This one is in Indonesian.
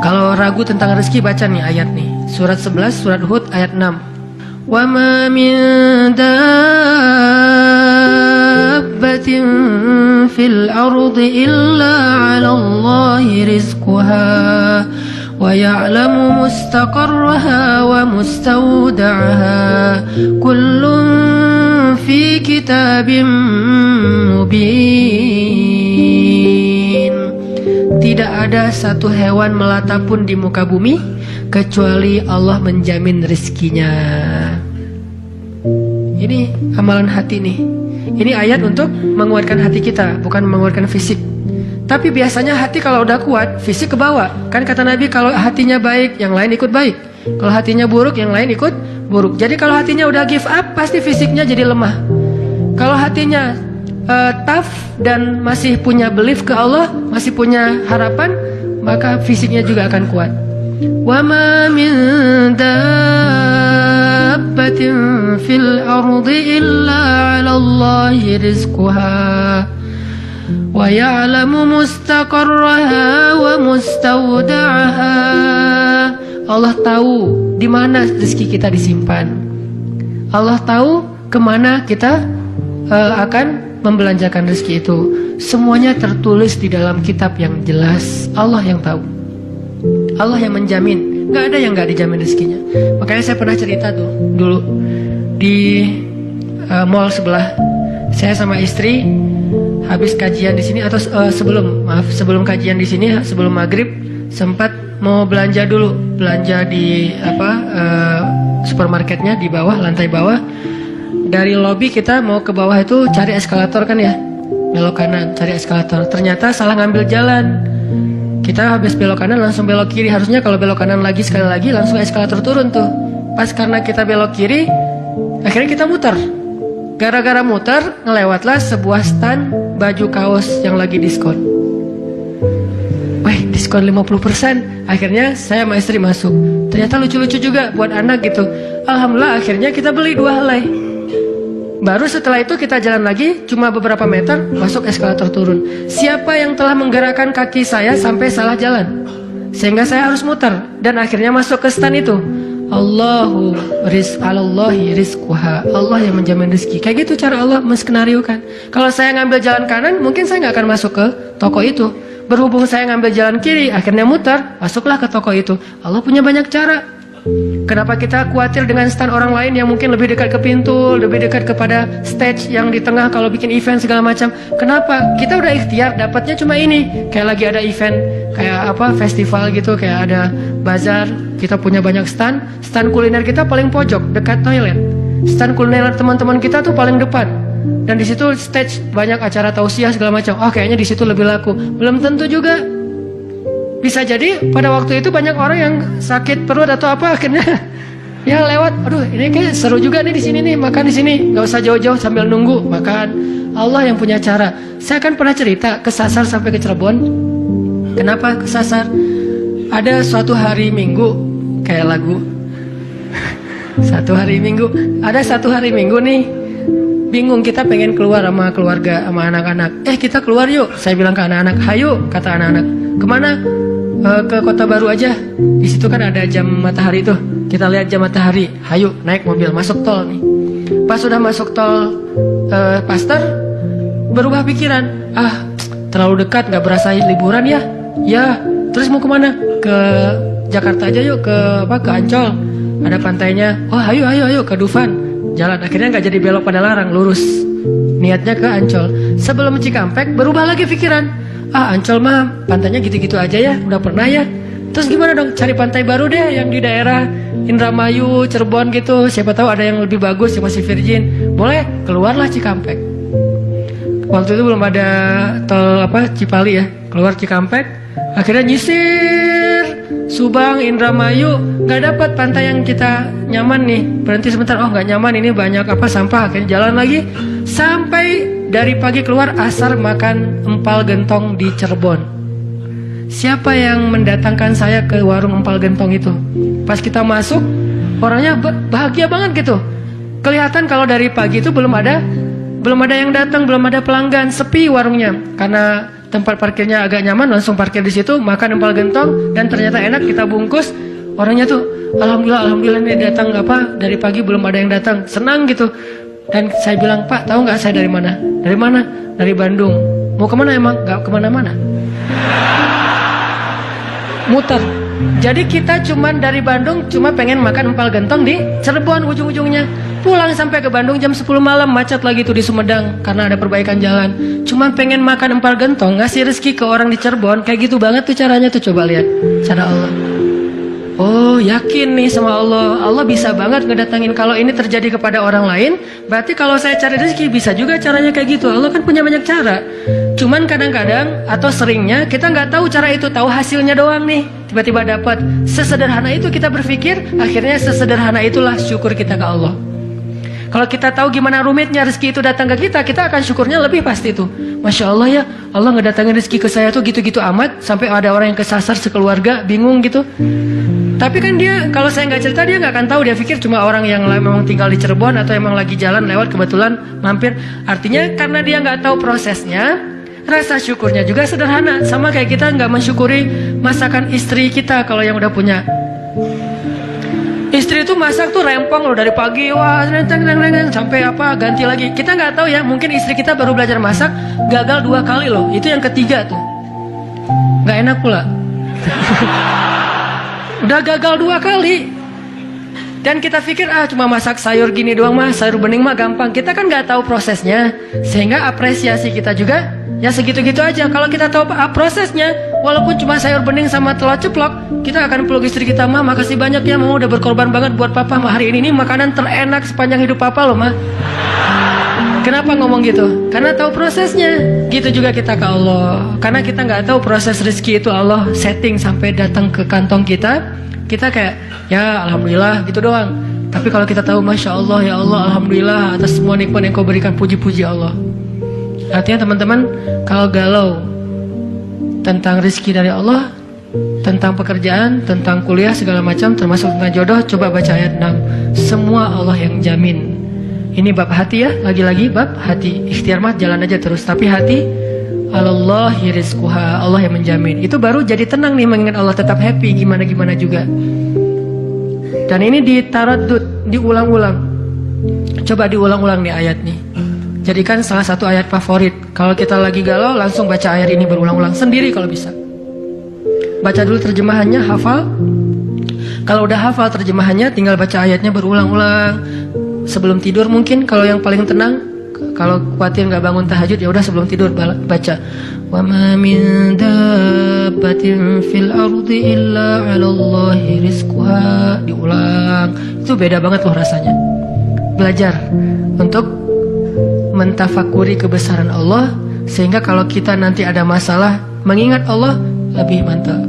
Kalau ragu tentang rezeki baca nih ayat nih. Surat 11, surat Hud ayat 6. Wa ma min dabbatin fil ardi illa 'ala Allahi rizquha wa ya'lamu mustaqarraha wa mustawda'aha kullun fi kitabim mubin. Tidak ada satu hewan melata pun di muka bumi kecuali Allah menjamin rezekinya. Ini amalan hati nih. Ini ayat untuk menguatkan hati kita, bukan menguatkan fisik. Tapi biasanya hati kalau udah kuat, fisik ke bawah. Kan kata Nabi, kalau hatinya baik, yang lain ikut baik. Kalau hatinya buruk, yang lain ikut buruk. Jadi kalau hatinya udah give up, pasti fisiknya jadi lemah. Kalau hatinya tough dan masih punya belief ke Allah, masih punya harapan, maka fisiknya juga akan kuat. Wa ma min dabbatin fil ardi illa 'ala Allahi rizquha wa ya'lamu mustaqarraha wa mustawda'aha. Allah tahu di mana rezeki kita disimpan. Allah tahu kemana kita akan membelanjakan rezeki itu. Semuanya tertulis di dalam kitab yang jelas. Allah yang tahu. Allah yang menjamin. Gak ada yang gak dijamin rezekinya. Makanya saya pernah cerita tuh dulu di mall sebelah. Saya sama istri habis kajian di sini atau sebelum kajian di sini, sebelum maghrib sempat mau belanja dulu, belanja di supermarketnya di bawah, lantai bawah. Dari lobi kita mau ke bawah itu cari eskalator kan ya, belok kanan cari eskalator. Ternyata salah ngambil jalan. Kita habis belok kanan langsung belok kiri. Harusnya kalau belok kanan lagi sekali lagi langsung eskalator turun tuh. Pas karena kita belok kiri, akhirnya kita muter. Gara-gara muter, ngelewatlah sebuah stand baju kaos yang lagi diskon. Wih, diskon 50%. Akhirnya saya sama istri masuk. Ternyata lucu-lucu juga buat anak gitu. Alhamdulillah akhirnya kita beli 2 helai. Baru setelah itu kita jalan lagi, cuma beberapa meter, masuk eskalator turun. Siapa yang telah menggerakkan kaki saya sampai salah jalan? Sehingga saya harus muter. Dan akhirnya masuk ke stand itu. Alallahi rizquha. Allah yang menjamin rezeki. Kayak gitu cara Allah menskenariokan. Kalau saya ngambil jalan kanan, mungkin saya nggak akan masuk ke toko itu. Berhubung saya ngambil jalan kiri, akhirnya muter, masuklah ke toko itu. Allah punya banyak cara. Kenapa kita khawatir dengan stand orang lain yang mungkin lebih dekat ke pintu, lebih dekat kepada stage yang di tengah kalau bikin event segala macam? Kenapa? Kita udah ikhtiar, dapatnya cuma ini. Kayak lagi ada event, kayak festival gitu, kayak ada bazar. Kita punya banyak stand. Stand kuliner kita paling pojok, dekat toilet. Stand kuliner teman-teman kita tuh paling depan. Dan di situ stage banyak acara tausiah segala macam. Oh, kayaknya di situ lebih laku. Belum tentu juga. Bisa jadi pada waktu itu banyak orang yang sakit perut atau apa, akhirnya ya lewat. Aduh, ini kayak seru juga nih di sini nih, makan di sini, nggak usah jauh-jauh sambil nunggu makan. Allah yang punya cara. Saya kan pernah cerita kesasar sampai ke Cirebon. Kenapa kesasar? Ada suatu hari Minggu, kayak lagu. Satu hari Minggu, ada satu hari Minggu nih. Bingung, kita pengen keluar sama keluarga, sama anak-anak. Kita keluar yuk. Saya bilang ke anak-anak, hayo, kata anak-anak. Kemana? Ke Kota Baru aja. Di situ kan ada jam matahari tuh. Kita lihat jam matahari. Hayo, naik mobil, masuk tol nih. Pas sudah masuk tol Pasteur, berubah pikiran. Terlalu dekat, nggak berasa liburan ya? Ya, terus mau kemana? Ke Jakarta aja yuk, ke Ancol. Ada pantainya. Oh, ayo ke Dufan. Jalan, akhirnya nggak jadi belok pada larang, lurus. Niatnya ke Ancol. Sebelum Cikampek, berubah lagi pikiran. Ancol mah pantainya gitu-gitu aja ya, udah pernah ya. Terus gimana dong, cari pantai baru deh yang di daerah Indramayu, Cirebon gitu. Siapa tahu ada yang lebih bagus, yang masih virgin. Boleh, keluarlah Cikampek. Waktu itu belum ada tol Cipali ya. Keluar Cikampek, akhirnya nyisir Subang, Indramayu, nggak dapat pantai yang kita nyaman nih. Berhenti sebentar, oh nggak nyaman, ini banyak sampah. Akhirnya jalan lagi sampai dari pagi keluar, asar makan empal gentong di Cirebon. Siapa yang mendatangkan saya ke warung empal gentong itu? Pas kita masuk, orangnya bahagia banget gitu. Kelihatan kalau dari pagi itu belum ada yang datang, belum ada pelanggan, sepi warungnya. Karena tempat parkirnya agak nyaman, langsung parkir di situ, makan empal gentong, dan ternyata enak, kita bungkus. Orangnya tuh, alhamdulillah nih datang dari pagi belum ada yang datang, senang gitu. Dan saya bilang, Pak, tahu nggak saya dari mana? Dari mana? Dari Bandung. Mau kemana emang? Nggak kemana-mana. Muter. Jadi kita cuman dari Bandung cuma pengen makan empal gentong di Cirebon ujung-ujungnya. Pulang sampai ke Bandung jam 10 malam, macet lagi tuh di Sumedang karena ada perbaikan jalan. Cuman pengen makan empal gentong, ngasih rezeki ke orang di Cirebon. Kayak gitu banget tuh caranya tuh, coba lihat cara Allah. Oh, yakin nih sama Allah. Allah bisa banget ngedatangin. Kalau ini terjadi kepada orang lain, berarti kalau saya cari rezeki bisa juga caranya kayak gitu. Allah kan punya banyak cara. Cuman kadang-kadang atau seringnya kita nggak tahu cara itu, tahu hasilnya doang nih. Tiba-tiba dapat. Sesederhana itu kita berpikir, akhirnya sesederhana itulah syukur kita ke Allah. Kalau kita tahu gimana rumitnya rezeki itu datang ke kita, kita akan syukurnya lebih pasti tuh. Masya Allah ya, Allah ngedatangin rezeki ke saya tuh gitu-gitu amat, sampai ada orang yang kesasar sekeluarga, bingung gitu. Tapi kan dia, kalau saya nggak cerita, dia nggak akan tahu. Dia pikir cuma orang yang memang tinggal di Cirebon atau emang lagi jalan lewat kebetulan mampir. Artinya karena dia nggak tahu prosesnya, rasa syukurnya juga sederhana. Sama kayak kita nggak mensyukuri masakan istri kita kalau yang udah punya. Istri itu masak tuh rempong loh dari pagi, wah sampai ganti lagi. Kita nggak tahu ya, mungkin istri kita baru belajar masak, gagal 2 kali loh. Itu yang ketiga tuh, nggak enak pula. Udah gagal 2 kali. Dan kita pikir cuma masak sayur gini doang mah, sayur bening mah gampang. Kita kan nggak tahu prosesnya, sehingga apresiasi kita juga ya segitu-gitu aja. Kalau kita tahu prosesnya, walaupun cuma sayur bening sama telur ceplok, kita akan peluk istri kita, mah makasih banyak ya, mama udah berkorban banget buat papa, mah hari ini makanan terenak sepanjang hidup papa loh mah. Kenapa ngomong gitu? Karena tahu prosesnya. Gitu juga kita ke Allah. Karena kita nggak tahu proses rezeki itu Allah setting sampai datang ke kantong kita. Kita kayak ya alhamdulillah gitu doang. Tapi kalau kita tahu masya Allah ya Allah alhamdulillah atas semua nikmat yang kau berikan, puji-puji Allah. Artinya teman-teman, kalau galau tentang rezeki dari Allah, tentang pekerjaan, tentang kuliah segala macam, termasuk tentang jodoh, coba baca ayat 6. Semua Allah yang jamin. Ini bab hati ya, lagi-lagi bab hati. Ikhtiar mah jalan aja terus, tapi hati Allahi rizquha, Allah yang menjamin. Itu baru jadi tenang nih, mengingat Allah, tetap happy gimana-gimana juga. Dan ini ditaraddud, diulang-ulang. Coba diulang-ulang nih ayat nih. Jadikan salah satu ayat favorit. Kalau kita lagi galau, langsung baca ayat ini berulang-ulang sendiri kalau bisa. Baca dulu terjemahannya, hafal. Kalau udah hafal terjemahannya, tinggal baca ayatnya berulang-ulang. Sebelum tidur mungkin, kalau yang paling tenang. Kalau khawatir nggak bangun tahajud, ya udah sebelum tidur baca. Wa ma min dabbatin fil ardi illa 'alallahi rizquha. Diulang. Itu beda banget loh rasanya. Belajar untuk mentafakuri kebesaran Allah, sehingga kalau kita nanti ada masalah, mengingat Allah lebih mantap.